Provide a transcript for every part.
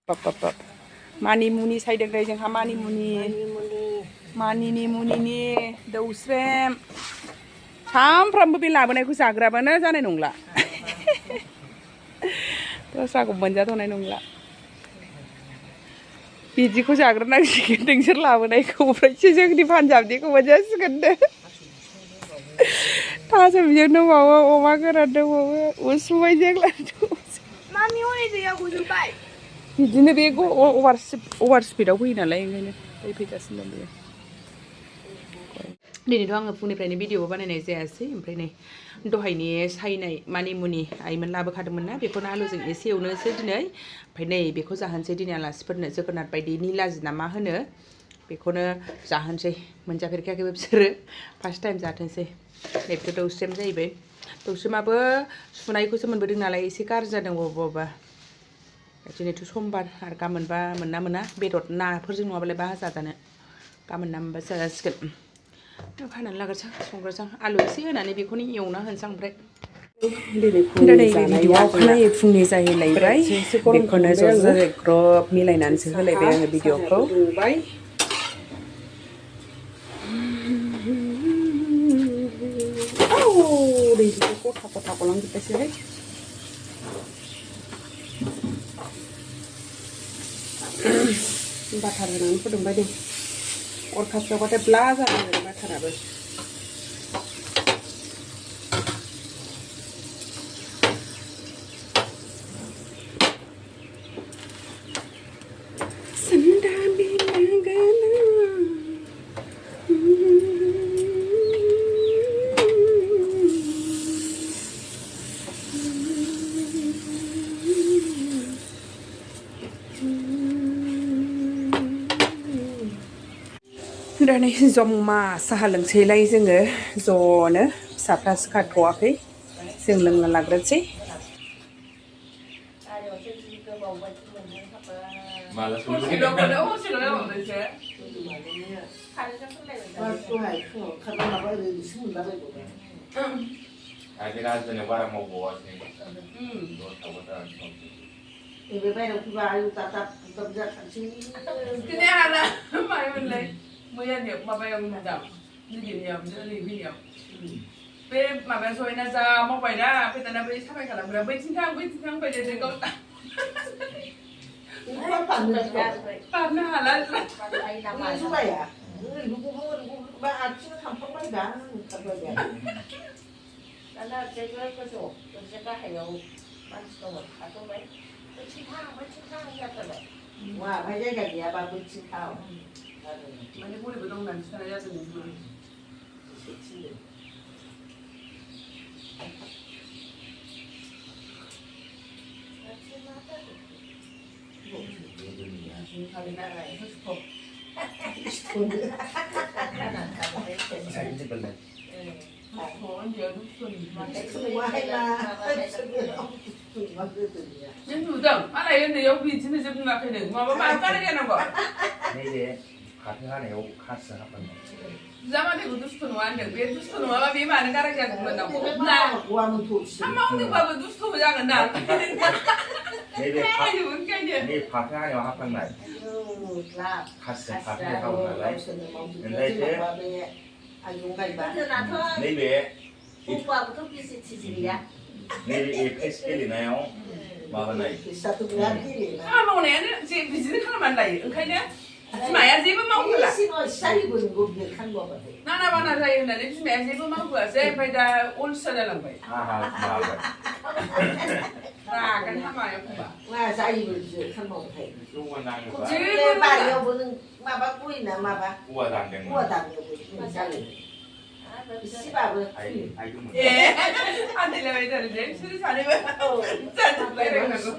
Pop. Mani muni सायदों दै जोंहा मानि मुनि मानिनि मुनिनि दौस्रेम सामफ्रामबो बे लाबोनायखौ जाग्राबानो जानाय नंला दस्राखौ मोनजाथ'नाय नंला बिदिखौ जाग्रोनांसिगोन नोंसोर लाबोनायखौ ओमफ्रायसो जोंनि पान्जाबनिखौ मोनजासिगोन दे थास' बिजोंनो माबा अमा गोरान दंबावो उसुमायजों लादु मामि हनै दैया गजोबबाय बिदिनो बे अभार स्पिडआव फैयो नालाय ओंखायनो दै फैगासिनो दं बेयो दिनैथ' आङो फुंनिफ्रायनो भिडिअ बानायनाय जायासै ओमफ्राय नै दहायनि सायनाय मानि मुनि आइमोन लाबोखादोंमोन ना बेखौनो आलुजों एसे एवनोसै दिनै ओमफ्राय नै बेखौ जाहोनोसै दिनै आलासिफोरनो जोगोनार बायदि निलाजि ना मा होनो बेखौनो जाहोनोसै मोनजाफेरखायाखैबो बिसोरो फार्स्ट टाइम जाथोंसै नैबेथ' दौस्रेम जाहैबाय दौस्रेमाबो सुनायखौसो मोनबोदों नालाय एसे गाज्रि जादों बबेबा दिनैथ' समबार आरो गाबोनबा मोना बेदर नाफोरजों नङाबालाय बा जाजानो गाबोन ना मोनबा जाजासिगोन फाननानै लाग्रोसां संग्रोसां आलु एसे होनानै बेखौनो एवना होनसां ओमफ्राय दिनै भिडिअ'आ अखानायै फुंनि जाहैलायबाय बेखौनो ज' ग्रब मिलायनानैसो होलायबाय आङो भिडिअ'खौ दैखौ गथा गलांजोब्बायसोहाय बाटार होनानै फुदुंबाय दे अर खाथियावबाथाय ब्ला जाबाय आरो बाटाराबो दा नै जमा साहा लोंसैलाय जोङो ज'नो फिसाफ्रा सिखारथ'वाखै जों लोंना लाग्रोनोसै मैयानियाव माबायाव नुदां दिनैनियाव दिनै फैनायाव बे माबाया जयना जा मावबाय ना ओमफ्राय दाना बै साफाय खालामग्रा बैथिं थां फैदो जों गाव बारनो हाला दाना जेबो गोजौ मोनसे गाहायाव मानसि दङ थाथ'बाय बैथिं थां जाथारबाय ओमफ्राय जायगा गैयाबा बैथिं थां माने बयबो दं होननानै खिन्थानाय जादों नों नुदों मालाय उन्दैयाव बिदिनो जों बुङाखैनो माबा गारि जानांगौ फाथो हानायाव खासि हाबनांगौ जामादैखौ दुस्थ' नङा होनदों बे दुस्थ' नङाबा बे मानो गाराय जागौमोन मावदोंबाबो दुस्थ'बो जागोन ना नैबे फाथो हानायाव हाबनांनाय खासि फाथो हाबो नालाय नैबे नैबे एफएस गेलेनायाव माबानाय मावनायानो बिदिनो खालामनानै लायो ओंखायनो बिमाया जेबो मावहोला नाना बाना जायो होननानै बिमाया जेबो मावहोआसै ओमफ्राय दा अलसिया जालांबाय रागान हामाया एखमबा जायोबो खालामबावथाय जेबो बारियावबो नों माबा गयना माबा औवा दानदोंमोन जायो इसेबाबो आन्दायलायबाय थारो जे बिसोरो सानैबो जाजोबलायनांगौ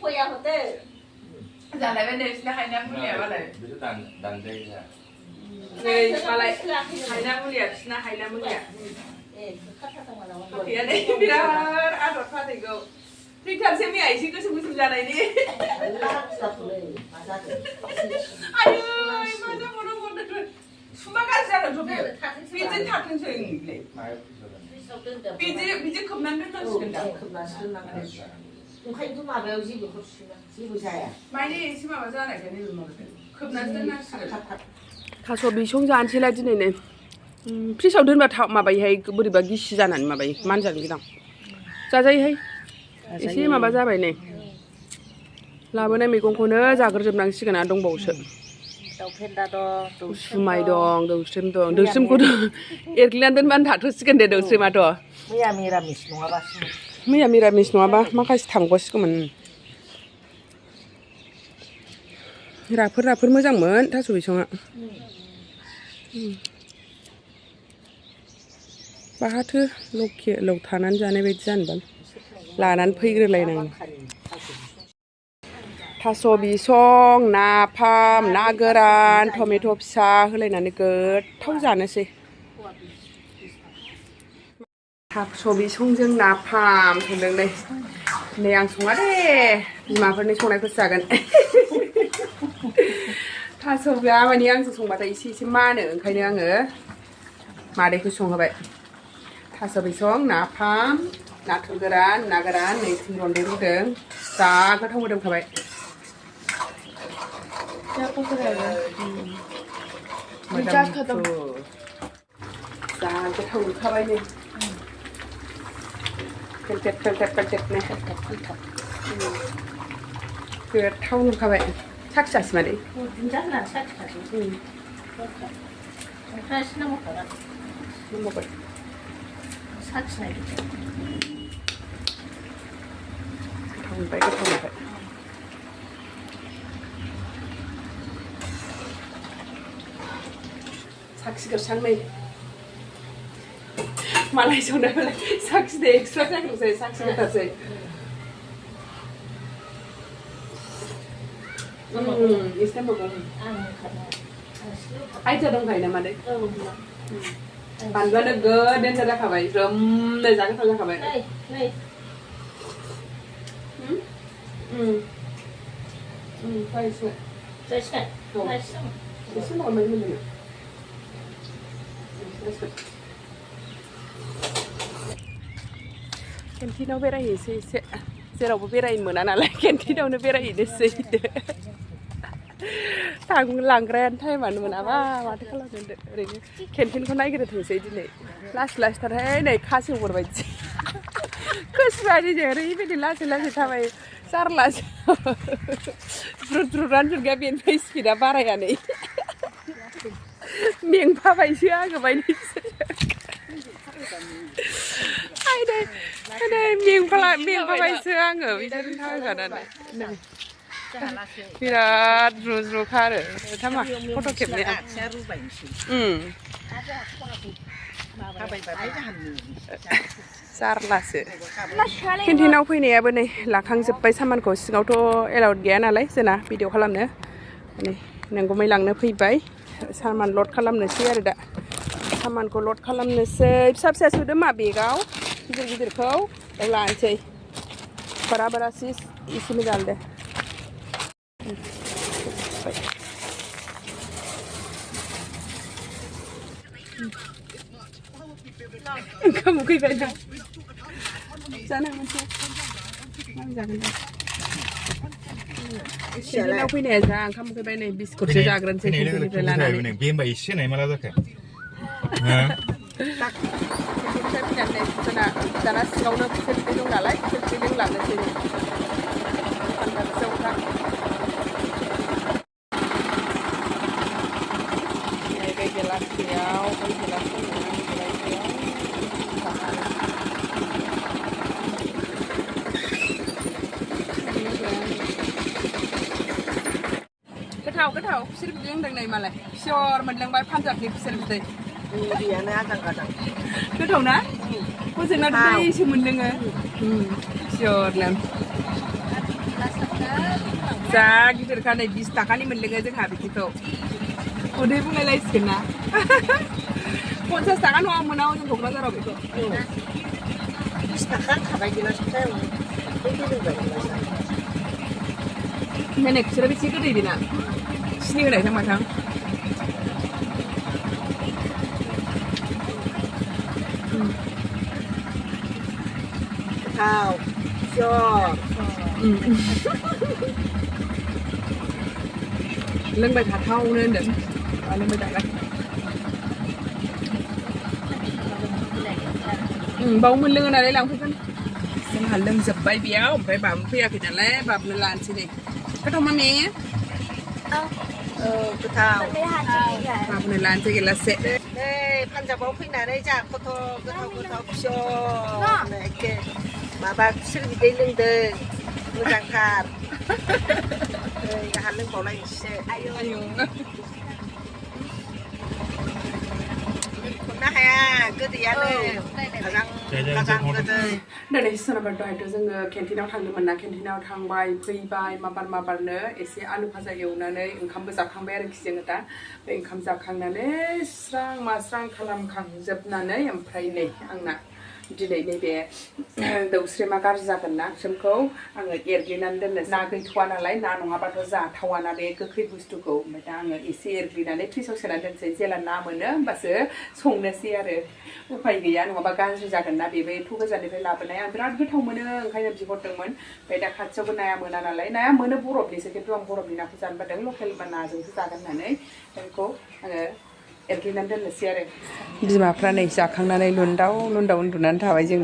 गया हते जालायबाय नै बिसिना हायना मुलिया मालाय बिसोर दानजायो नै मालाय हायना मुलिया बिसिना हायना मुलिया फाथैयानो बिराद आदर फाथैखौ थैथारसै मैया एसे गोसोम जानायनि आयै मा जाबावनांगौ सुमा गाज्रि जागोनथ' बियो बिदिनो थाथोंसै बिदि खोबनानै दोननांसिगोन दा ओंखायनोथ' माबायाव जेबो हरसिगोन जेबो जाया माने एसे माबा जानायखायनो माबादों खोबनानै दोननांसिगोन थास' बिसं जानोसैलाय दिनैनो फ्रिजआव दोनबा माबायोहाय बोरैबा गिसि जानानै माबायो मानजानो गिदां जाजायोहाय एसे माबा जाबाय नै लाबोनाय मैगंखौनो जाग्रोजोबनांसिगोन आरो दंबावोसो दाउ फेन्दा दं उसुमाय दं दौस्रेम दं दौस्रेमखौथ' एरग्लिनानै दोनबानो थाथ'सिगोन दे दौस्रेमाथ' मैया मिरामिस नङाबासो मैया मिरामिस नङाबा माखासे थांग'सिगौमोन राफोद मोजांमोन थास' बिसङा बाहाथो लकेलाव थानानै जानाय बायदि जानोबा लानानै फैग्रोलायनाय थास' बिसं नाफाम ना गोरान टमेट' फिसा होलायनानै गोथाव जानोसै थास' बिसंजों नाफाम संदोंलै नै आं सङा दे बिमाफोरनि संनायखौसो जागोन थास'आ माने आंसो संबाथाय एसे मानो ओंखायनो आङो मादैखौ संहोबाय थास' बिसं नाफाम नाथुर गोरान ना गोरान नै रन्दै रुदों जा गोथाव मोदोमखाबाय जा गोथाव नुखाबाय नै पेलटेटनो गोथाव नुखाबाय साखिजासै मादै गोथाव मोनबाय साखिगोरसां नै मालाय संनायबालाय साखिदो एक्सट्रा जाग्रोसै साखिगोरथारसै एसे मैगं आइथिया दंखायो ना मादै बानलुआनो गोदेनथार जाखाबाय ज्रोमनो जा गोथाव जाखाबाय केन्टिनाव बेरायहैसै एसे जेरावबो बेरायनो मोना नालाय केन्टिनावनो बेरायहैनोसै लांग्रायानो टाइमानो मोनाबा माथो खालामनो ओरैनो केन्टिनखौ नायग्रोथोंसै दिनै लासैथारहाय नै खासेवफोर बायदि खोस्रानिजों ओरैबायदि लासै थाबायो जारलासो द्रुद्रुरानो जोंगा बेनिफ्राय स्पिडा बाराया नै मेंफाबायसो आङो बायदिसो मेंफाबायसो आङो बिदिनो थाबायगानानै बिराद ज्रुखा आरो थामा फट' खेबनाया जारलासो केन्टिनाव फैनायाबो नै लाखांजोब्बाय सामानखौ सिङावथ' एलाउड गैया नालाय जोंना भिडिअ खालामनो माने नोंगुमै लांनो फैबाय सामान लड खालामनोसै आरो दा सामानखौ लड खालामनोसै फिसा सोदो मा बेगाव गिदिरखौ लानोसै बारा एसे मोजां दे ओंखाम उखैबाय दा जानो मोनसे जागोन दे केन्टिनाव फैनाया जा ओंखाम उखैबाय नै बिस्कुटसो जाग्रोनोसै केन्टिननिफ्राय लानानै बे होनबा एसे होनाय माला जाखो केन्टिननिफ्राय फैनानै दाना सिङावनो सेल्फि दं नालाय सेल्फि लोंलांनोसै गिलाससेयाव गोथाव खुसेर बिदै लोंदों नै मालाय पियर मोनलोंबाय पान्जाबनि खुसेर बिदै दैयानो आजां गाजां गोथाव ना हजोंना दैसो मोनलोङो पियरनो जा गिदिरखा नै 20 थाखानि मोनलोङो जोंहा बिदिखौ उदै बुंलायलायसिगोन ना 50 थाखा नङा मोना जों क'क्राझाराव बेखौ 20 थाखा खाबाय गिलाससेयाव नै खुसेरा बेसे गोदै बेना सिनि होनायथां माथां गोथाव लोंबाय थाथावनो होनदों लोंबाय थागोन बावमोन लोङो नालाय लांफैगोन जोंहा लोंजोब्बाय बेयाव ओमफ्राय बाबो फैयाखै नालाय बाबनो लानोसै नै गोथाव मामि गोथाव बाबनो लानोसै गिलाससे नै पान्जाबाव फैनानै जा खथ' गोथाव फिसौ एखे माबा खुसेर बिदै लोंदों मोजांथार जोंहा लोंबावलायनोसै आयौ खननो हाया गोदैयानो मोजां गोदै दिनै सोनाबार दहायथ' जोङो केन्टिनाव थांदोंमोन ना केन्टिनाव थांबाय फैबाय माबारनो एसे आलु भाजा एवनानै ओंखामबो जाखांबाय आरोखि जोङो दा बे ओंखाम जाखांनानै स्रां मास्रां खालामखांजोबनानै ओमफ्राय नै आंना दिनै नैबे दौस्रेमा गाज्रि जागोन ना ओंख्रिखौ आङो एरग्लिनानै दोननो ना गैथ'वा नालाय ना नङाबाथ' जाथावाना बे गोखै बुस्थुखौ ओमफ्राय दा आङो एसे एरग्लिनानै फ्रिजाव सोनानै दोनसै जेला ना मोनो होमबासो संनोसै आरो उफाय गैया नङाबा गाज्रि जागोन ना बेबो एथ' गोजाननिफ्राय लाबोनाय आं बिराद गोथाव मोनो ओंखायनो बिहरदोंमोन ओमफ्राय दा खाथियावबो नाया मोना नालाय नाया मोनो बरफनिसो खिन्थु आं बरफनि नाखौ जानो बादों लकेल नाजोंसो जागोन होननानै बेखौ आङो एरग्लिनानै दोननोसै आरो बिमाफ्रा नै जाखांनानै लुनदाव उन्दुनानै थाबाय जोंना